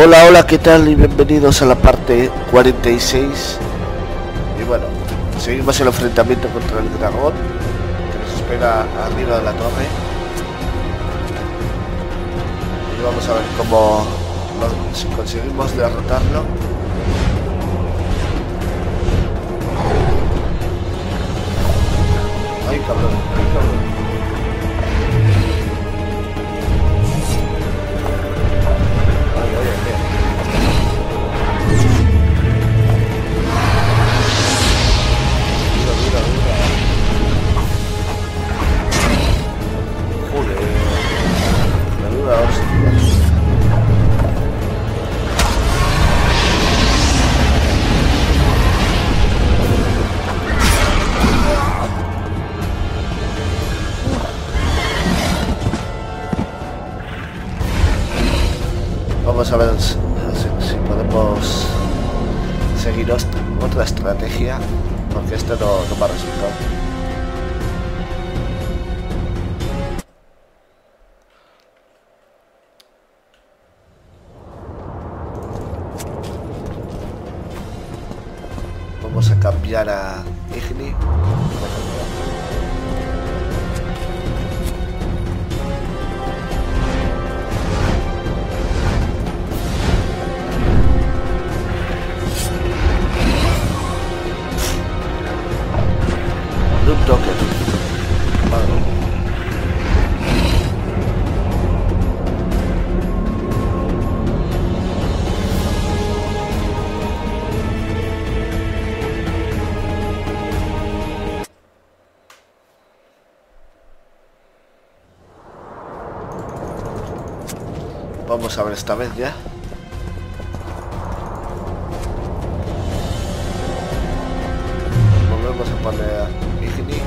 Hola, hola, ¿qué tal? Y bienvenidos a la parte 46. Y bueno, seguimos el enfrentamiento contra el dragón que nos espera arriba de la torre. Y vamos a ver cómo si conseguimos derrotarlo. ¡Ay, cabrón! ¡Ay, cabrón! Vamos a ver si podemos seguir otra estrategia, porque esto no me ha resultado. Vamos a cambiar a Igni. Un toque. Vale. Vamos a ver esta vez ya. Volvemos a poner a Igni.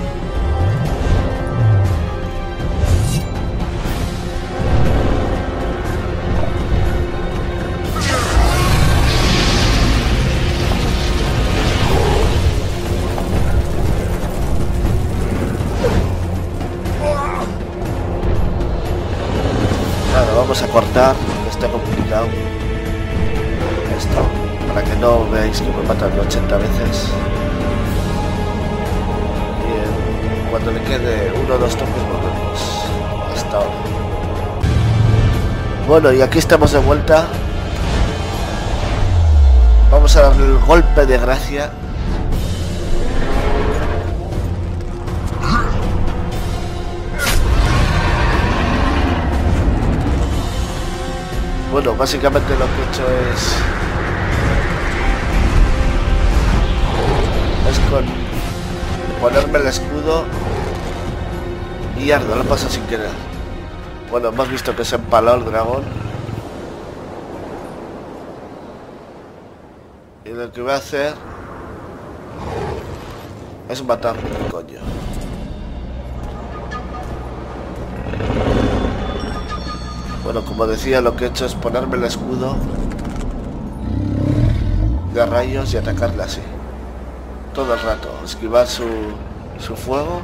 Vamos a cortar, está complicado esto, para que no veáis que me matan 80 veces. Bien, cuando le quede 1 o 2 toques volvemos hasta ahora. Bueno, y aquí estamos de vuelta. Vamos a darle el golpe de gracia. Bueno, básicamente lo que he hecho es con ponerme el escudo y ardo, lo paso sin querer. Bueno, hemos visto que se empaló el dragón. Y lo que voy a hacer es matarlo, coño. Bueno, como decía, lo que he hecho es ponerme el escudo de rayos y atacarle así. Todo el rato. Esquivar su fuego.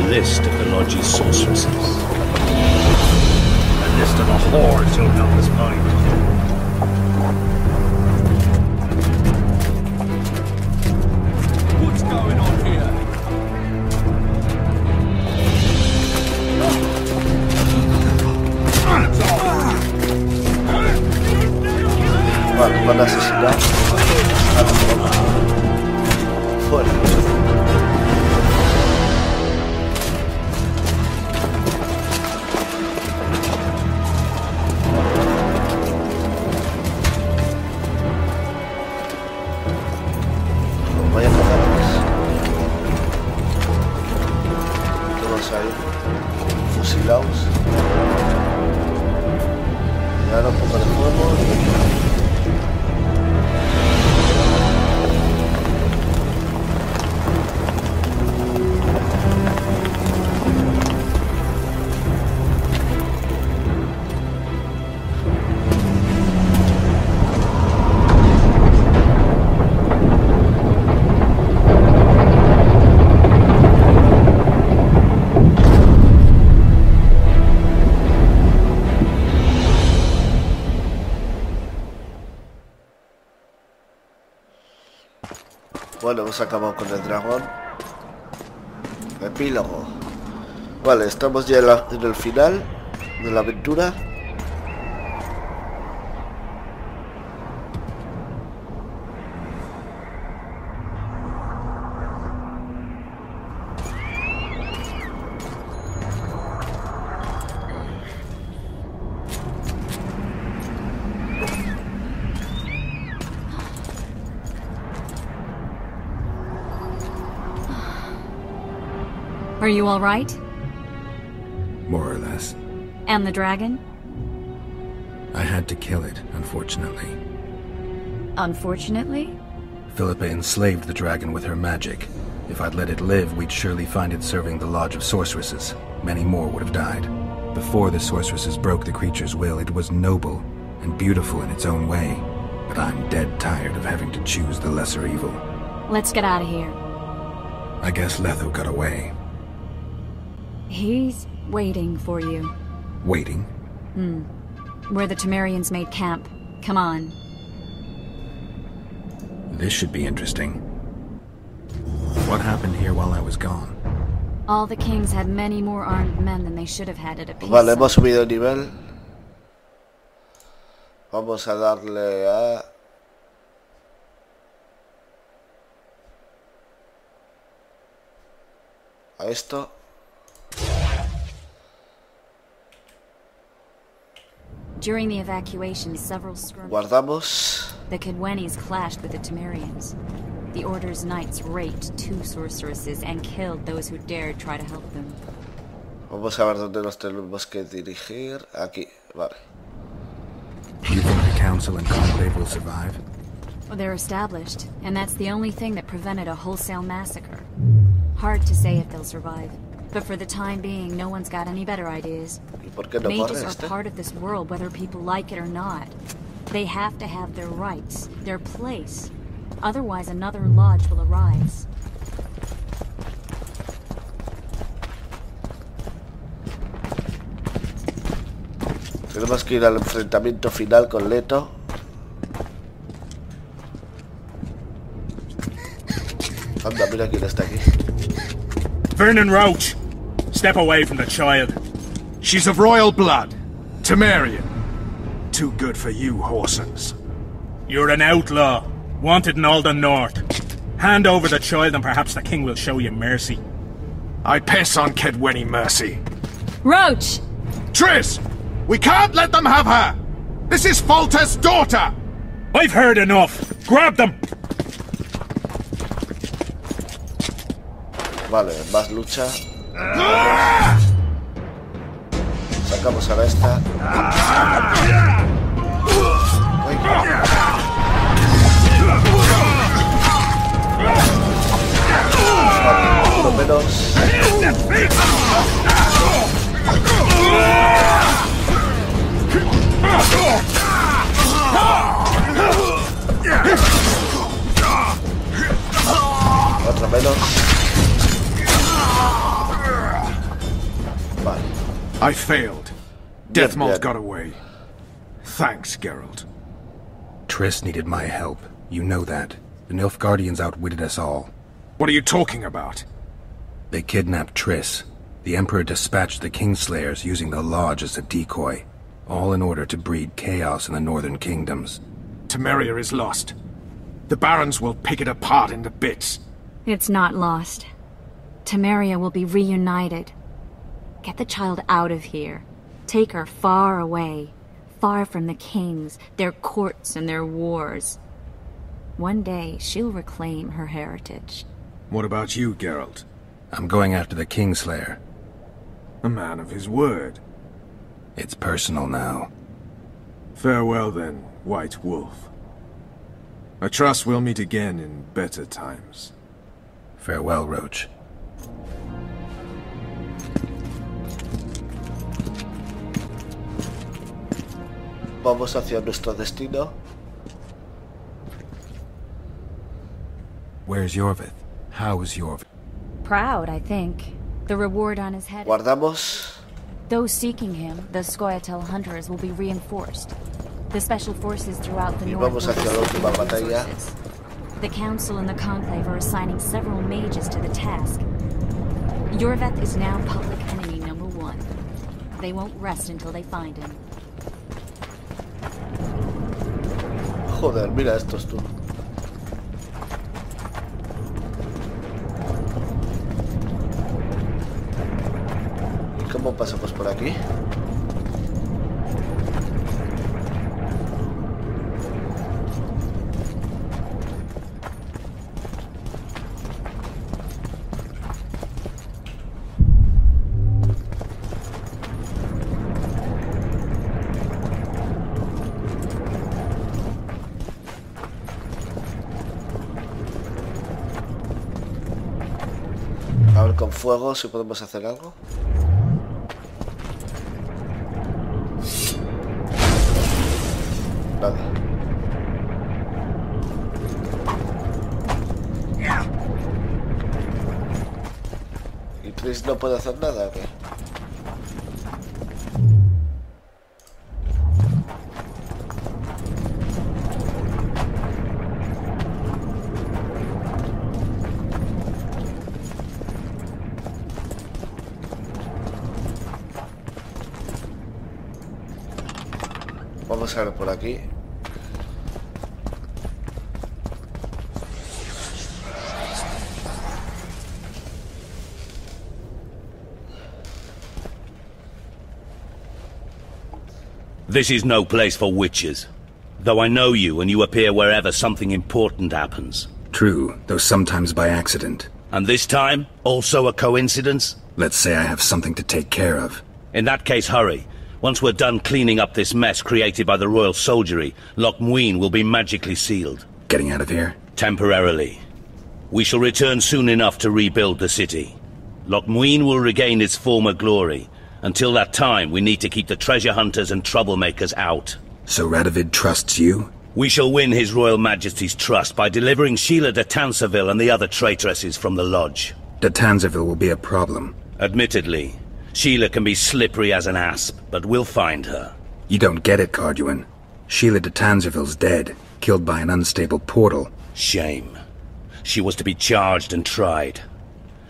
List of the lodge's sorceresses. A list of the whores who'll help us find. What's going on here? Vale, van a asesinar. Fuera. Bueno, hemos acabado con el dragón. Epílogo. Vale, estamos ya en el final de la aventura. Are you all right? More or less. And the dragon? I had to kill it, unfortunately. Unfortunately? Philippa enslaved the dragon with her magic. If I'd let it live, we'd surely find it serving the Lodge of Sorceresses. Many more would have died. Before the sorceresses broke the creature's will, it was noble and beautiful in its own way. But I'm dead tired of having to choose the lesser evil. Let's get out of here. I guess Letho got away. He's waiting for you. Waiting? Where the Temerians made camp. Come on. This should be interesting. What happened here while I was gone? All the kings had many more armed men than they should have had at a peace. Vale, hemos subido de nivel. Vamos a darle a esto. During the evacuation, several skirmishes. Guardamos. The Kedwenis clashed with the Temerians. The Order's knights raped 2 sorceresses and killed those who dared try to help them. Vamos a ver dónde nos tenemos que dirigir. Aquí, vale. You think the council and conclave will survive? Well, they're established, and that's the only thing that prevented a wholesale massacre. Hard to say if they'll survive, but for the time being, no one's got any better ideas. ¿Por qué no Mages corre are este? part of this world, whether people like it or not. They have to have their rights, their place. Otherwise, another lodge will arise. Tenemos que ir al enfrentamiento final con Leto. Anda, mira quién está aquí. Vernon Roach, step away from the child. She's of royal blood. Temerian. Too good for you, Horsens. You're an outlaw, wanted in all the north. Hand over the child and perhaps the king will show you mercy. I piss on Kedweni mercy. Roach! Triss! We can't let them have her! This is Foltest's daughter! I've heard enough. Grab them! Vale, más lucha. Sacamos a esta. Uno menos. Otro menos. Vale. I failed. Deathmold bien. got away. Thanks, Geralt. Triss needed my help. You know that. The Nilfgaardians outwitted us all. What are you talking about? They kidnapped Triss. The Emperor dispatched the Kingslayers using the Lodge as a decoy. All in order to breed chaos in the northern kingdoms. Temeria is lost. The barons will pick it apart into bits. It's not lost. Temeria will be reunited. Get the child out of here. Take her far away. Far from the kings, their courts and their wars. One day, she'll reclaim her heritage. What about you, Geralt? I'm going after the Kingslayer. A man of his word. It's personal now. Farewell then, White Wolf. I trust we'll meet again in better times. Farewell, Roach. Vamos hacia nuestro destino. Where's Yorvith? How is Yorvith? Proud, I think. The reward on his head. Guardamos. Those seeking him, the Scoia'tael hunters, will be reinforced. The special forces throughout the Y north vamos will hacia la be última seeking batalla. resources. The Council and the Conclave are assigning several mages to the task. Yorveth is now public enemy number 1. They won't rest until they find him. Joder, mira estos tú. ¿Y cómo pasamos por aquí? A ver con fuego si podemos hacer algo. Nada. ¿Y Chris no puede hacer nada o qué? Vamos a ver por aquí. This is no place for witches. Though I know you and you appear wherever something important happens. True, though sometimes by accident. And this time, also a coincidence? Let's say I have something to take care of. In that case, hurry. Once we're done cleaning up this mess created by the royal soldiery, Loch Muin will be magically sealed. Getting out of here? Temporarily. We shall return soon enough to rebuild the city. Loch Muin will regain its former glory. Until that time, we need to keep the treasure hunters and troublemakers out. So Radovid trusts you? We shall win His Royal Majesty's trust by delivering Sheila de Tanserville and the other traitresses from the lodge. De Tanserville will be a problem. Admittedly. Sheila can be slippery as an asp, but we'll find her. You don't get it, Carduin. Sheila de Tanserville's dead, killed by an unstable portal. Shame. She was to be charged and tried.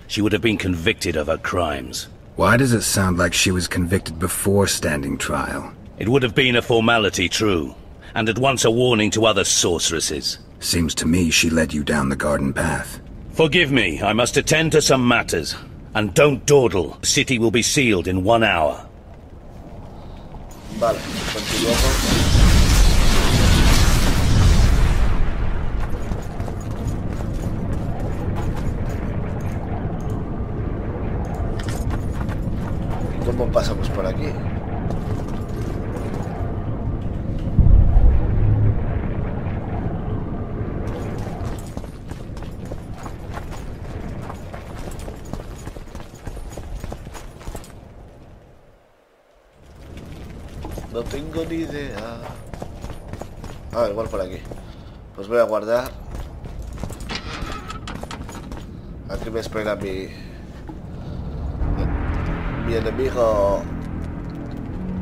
She would have been convicted of her crimes. Why does it sound like she was convicted before standing trial? It would have been a formality, true, and at once a warning to other sorceresses. Seems to me she led you down the garden path. Forgive me, I must attend to some matters. And don't dawdle. The city will be sealed in 1 hour. Vale, continuamos. ¿Y cómo pasamos por aquí? No tengo ni idea. Ah, igual por aquí. Pues voy a guardar. Aquí me espera mi enemigo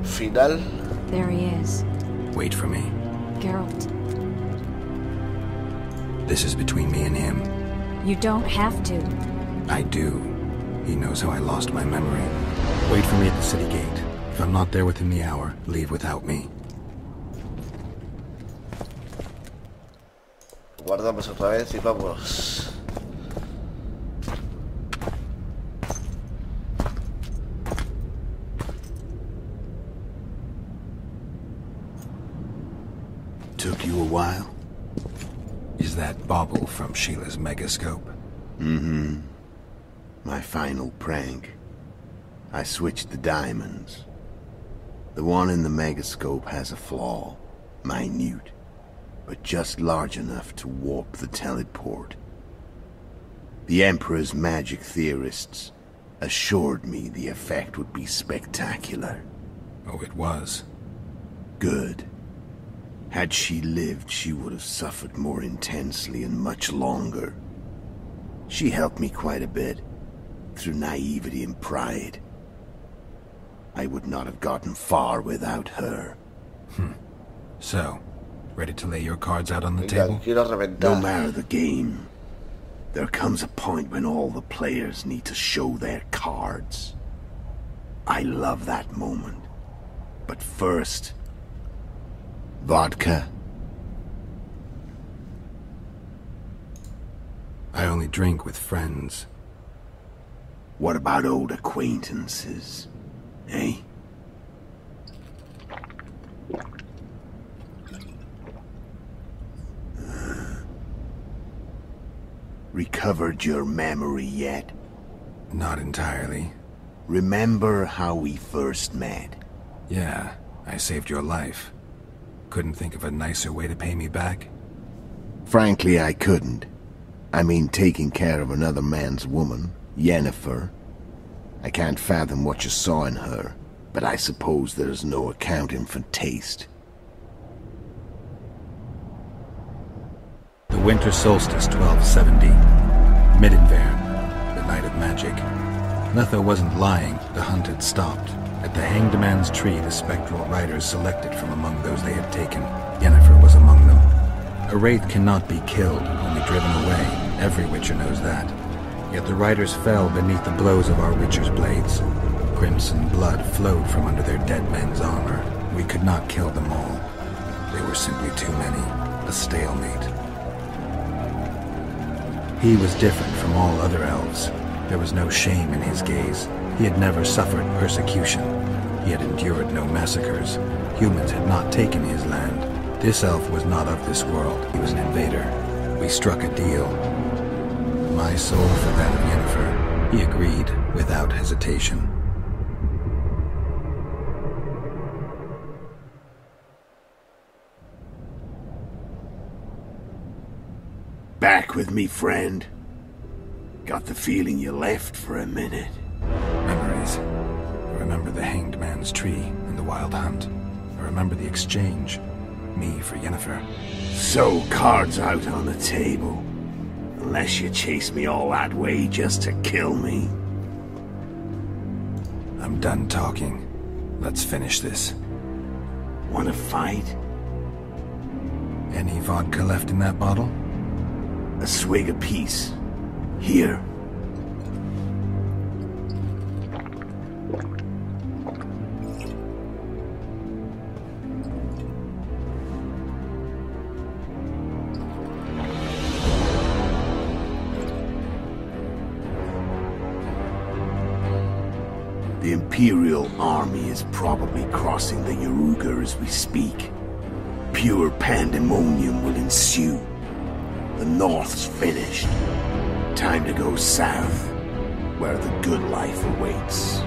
final. There he is. Wait for me. Geralt. This is between me and him. You don't have to. I do. He knows how I lost my memory. Wait for me at the city gate. If I'm not there within the hour, leave without me. Guardamos otra vez y vamos. Took you a while? Is that bauble from Sheila's megascope? Mm-hmm. My final prank. I switched the diamonds. The one in the megascope has a flaw. Minute. But just large enough to warp the teleport. The Emperor's magic theorists assured me the effect would be spectacular. Oh, it was. Good. Had she lived, she would have suffered more intensely and much longer. She helped me quite a bit, through naivety and pride. I would not have gotten far without her. So, Ready to lay your cards out on the Venga, table? quiero No reventar. matter the game, there comes a point when all the players need to show their cards. I love that moment. But first, vodka. I only drink with friends. What about old acquaintances? Eh? Recovered your memory yet? Not entirely. Remember how we first met? Yeah, I saved your life. Couldn't think of a nicer way to pay me back? Frankly, I couldn't. I mean, taking care of another man's woman, Yennefer. I can't fathom what you saw in her, but I suppose there's no accounting for taste. The winter solstice, 1270. Midinvern, the night of magic. Letho wasn't lying, the hunt had stopped. At the Hanged Man's Tree, the spectral riders selected from among those they had taken. Yennefer was among them. A wraith cannot be killed, only driven away. Every witcher knows that. Yet the riders fell beneath the blows of our witcher's blades. Crimson blood flowed from under their dead men's armor. We could not kill them all. They were simply too many. A stalemate. He was different from all other elves. There was no shame in his gaze. He had never suffered persecution. He had endured no massacres. Humans had not taken his land. This elf was not of this world. He was an invader. We struck a deal. My soul for that of Yennefer. He agreed without hesitation. Back with me, friend. Got the feeling you left for a minute. Memories. I remember the Hanged Man's Tree and the Wild Hunt. I remember the exchange. Me for Yennefer. So, cards out on the table. Unless you chase me all that way just to kill me. I'm done talking. Let's finish this. Wanna fight? Any vodka left in that bottle? A swig apiece. Here. The Imperial army is probably crossing the Yaruga as we speak. Pure pandemonium will ensue. The North's finished. Time to go south, where the good life awaits.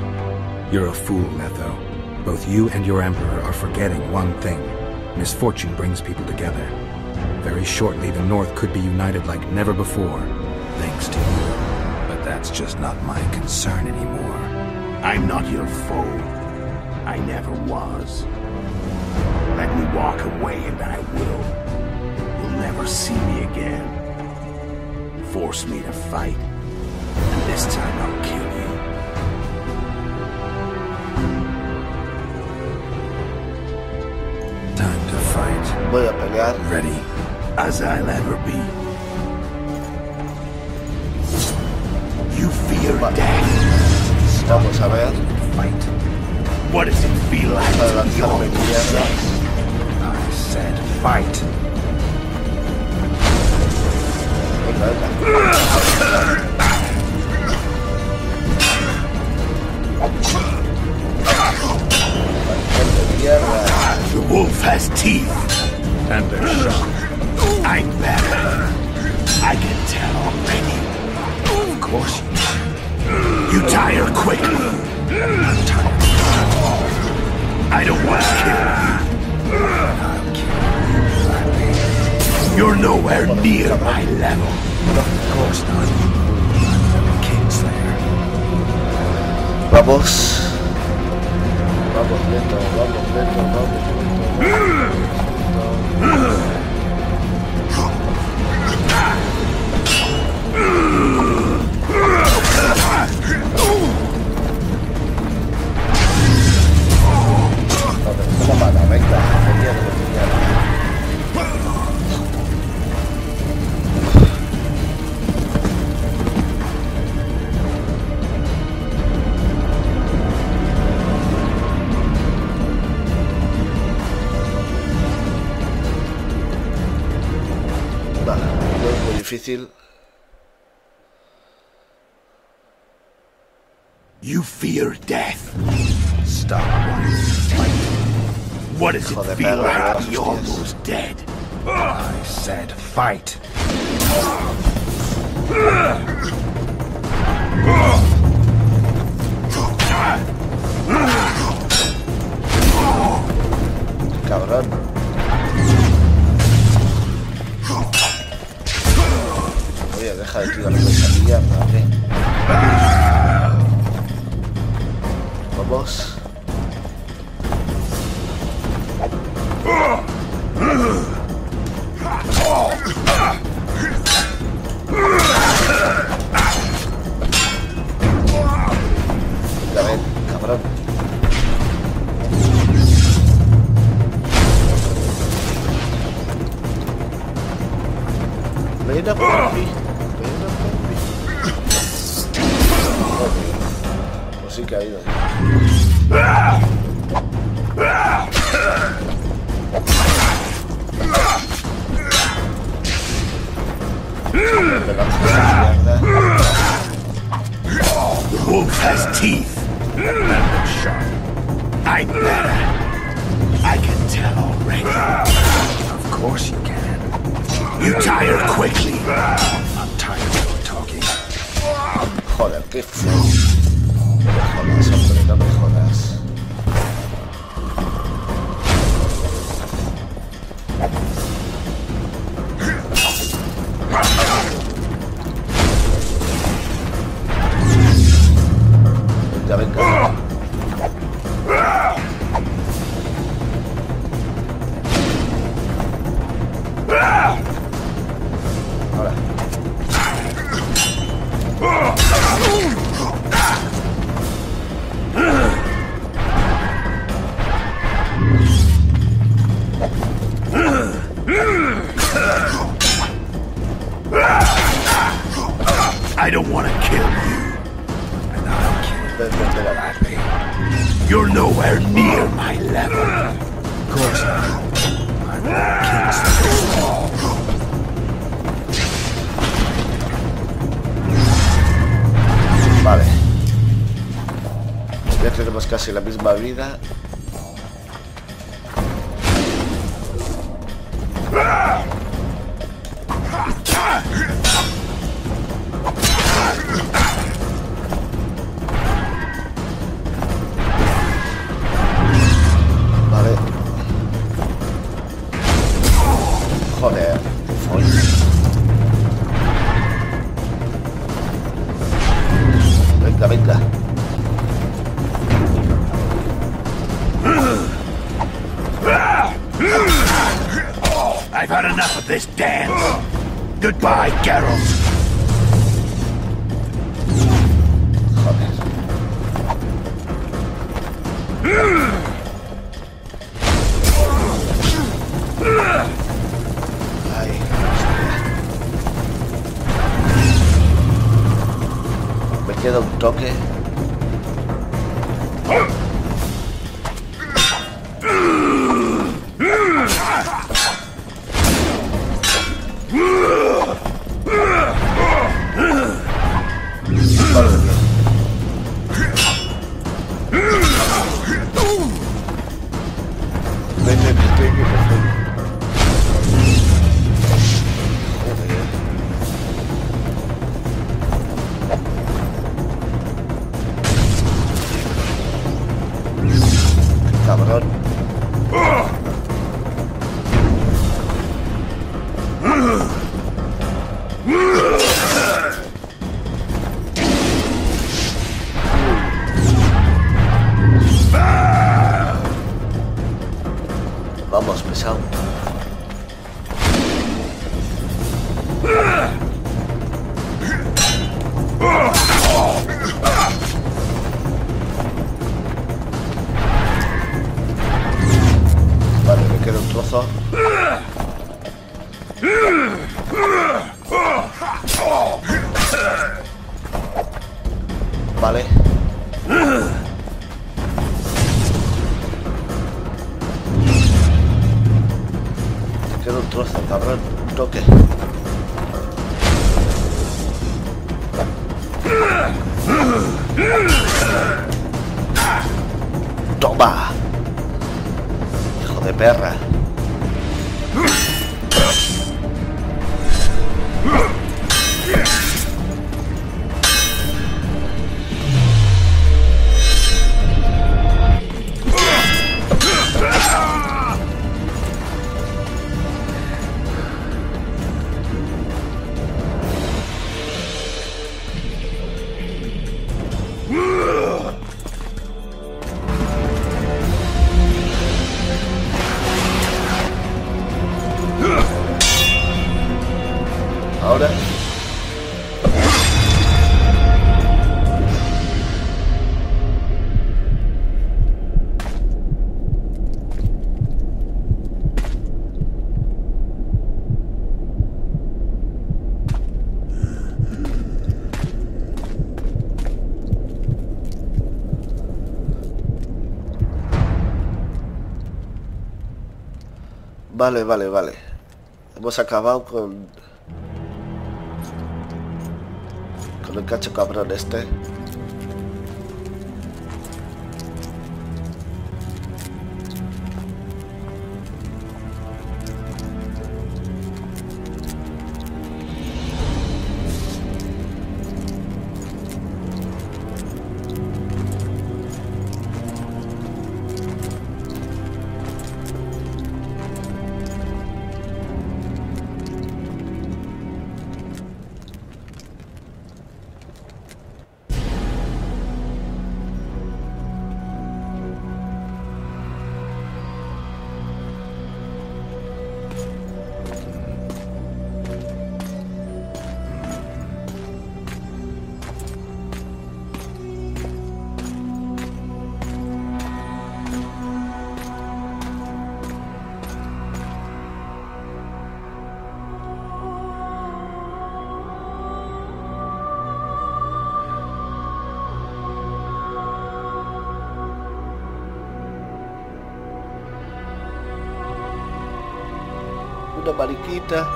You're a fool, Letho. Both you and your Emperor are forgetting one thing. Misfortune brings people together. Very shortly, the North could be united like never before, thanks to you. But that's just not my concern anymore. I'm not your foe. I never was. Let me walk away and I will. You'll never see me again. Force me to fight, and this time I'll kill you. Time to fight. Voy a pelear. Ready as I'll ever be. You fear death. Vamos a ver. Fight. What does it feel like Vamos a to be lanzarme on? mierdas. I said fight. Venga, venga. Mierda. The wolf has teeth. And they're sharp. I'm better. I can tell already. Of course you can. You tire quickly. I'm tired. I don't want to kill you. I'll kill you gladly. You're nowhere near my level. Of course not. I'm the Kingslayer. Vamos. Vamos lento, vamos lento, vamos lento. No me mata, venga, me quiero. difícil. You fear death. Stop wanting to fight. What does Hijo it de feel perra, like to hostias. be almost dead? I said fight. Cabrón. Oye, deja de tirar esa mierda, ¿vale? Vamos. Ya ven, cabrón. Ven a por mí. Ven a por mí. Joder. Pues sí que ha ido. The wolf has teeth. And they're sharp. I'm better. I can tell already. Of course you can. You tire quickly. I'm tired of your talking. Joder, qué feo. No me jodas, hombre, no me jodas. Venga, venga. Ahora. I don't want to kill you. And I'll kill you gladly. You're nowhere near my level. Of course not. I'm the king's Vale. Ya tenemos casi la misma vida. Vale. Joder, qué folla. Venga, venga. I've had enough of this dance. Goodbye, Geralt. Ay, me queda un toque. Vete, vete, vete. Cabrón. Vamos, pesado. Vale, me queda un trozo. Vale. Te queda un trozo, cabrón. Un toque. Toma, hijo de perra. Ahora vale. Hemos acabado con el cacho cabrón este. Una mariquita.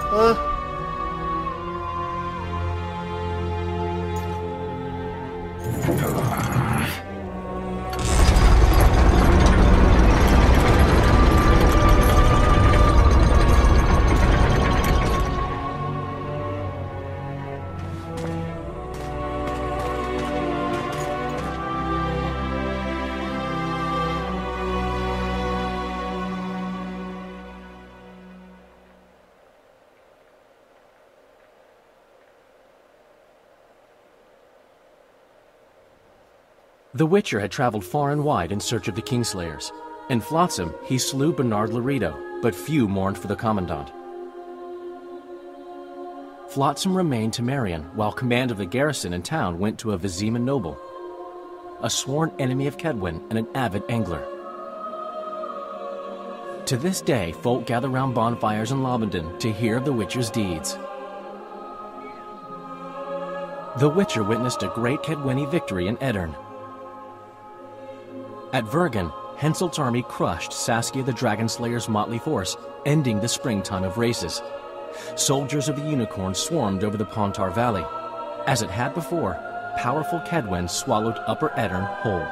The Witcher had traveled far and wide in search of the Kingslayers. In Flotsam, he slew Bernard Laredo, but few mourned for the Commandant. Flotsam remained Temerian, while command of the garrison and town went to a Vizima noble, a sworn enemy of Kedwen and an avid angler. To this day, folk gather round bonfires in Lobenden to hear of the Witcher's deeds. The Witcher witnessed a great Kedweni victory in Edirn. At Vergen, Henselt's army crushed Saskia the Dragonslayer's motley force, ending the springtime of races. Soldiers of the Unicorn swarmed over the Pontar Valley. As it had before, powerful Kedwen swallowed Upper Edirn whole.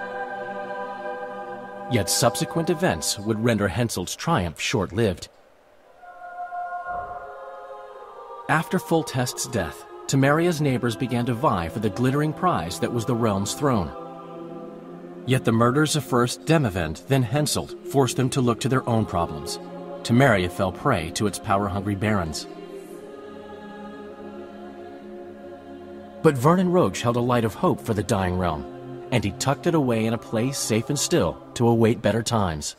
Yet subsequent events would render Henselt's triumph short-lived. After Foltest's death, Temeria's neighbors began to vie for the glittering prize that was the realm's throne. Yet the murders of first Demavend, then Henselt, forced them to look to their own problems. Temeria fell prey to its power-hungry barons. But Vernon Roche held a light of hope for the dying realm, and he tucked it away in a place safe and still to await better times.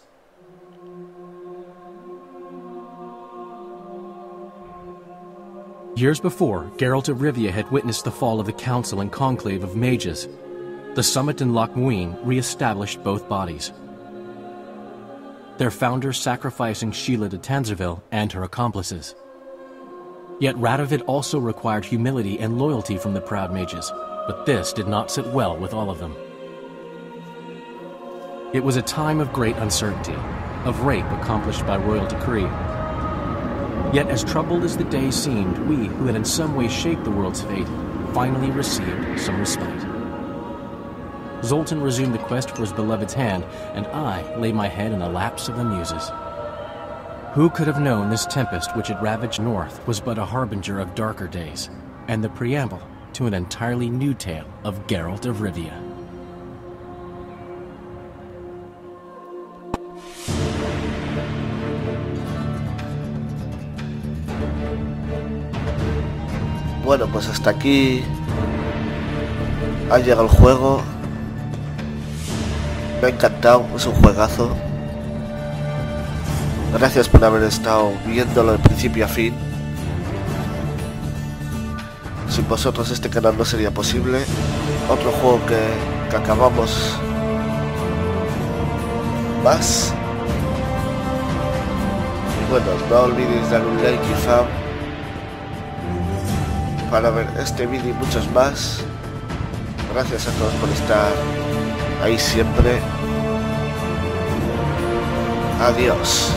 Years before, Geralt of Rivia had witnessed the fall of the Council and Conclave of Mages. The summit in Loch Muin re-established both bodies, their founders sacrificing Sheila de Tanzerville and her accomplices. Yet Radovid also required humility and loyalty from the proud mages, but this did not sit well with all of them. It was a time of great uncertainty, of rape accomplished by royal decree. Yet as troubled as the days seemed, we, who had in some way shaped the world's fate, finally received some respite. Zoltan resumed the quest for his beloved's hand, and I lay my head in a lapse of the muses. Who could have known this tempest which had ravaged North was but a harbinger of darker days, and the preamble to an entirely new tale of Geralt of Rivia. Bueno, pues hasta aquí ha llegado el juego. Me ha encantado, es un juegazo. Gracias por haber estado viéndolo de principio a fin. Sin vosotros este canal no sería posible. Otro juego que acabamos más. Y bueno, no olvidéis dar un like y fan para ver este vídeo y muchos más. Gracias a todos por estar ahí siempre. Adiós.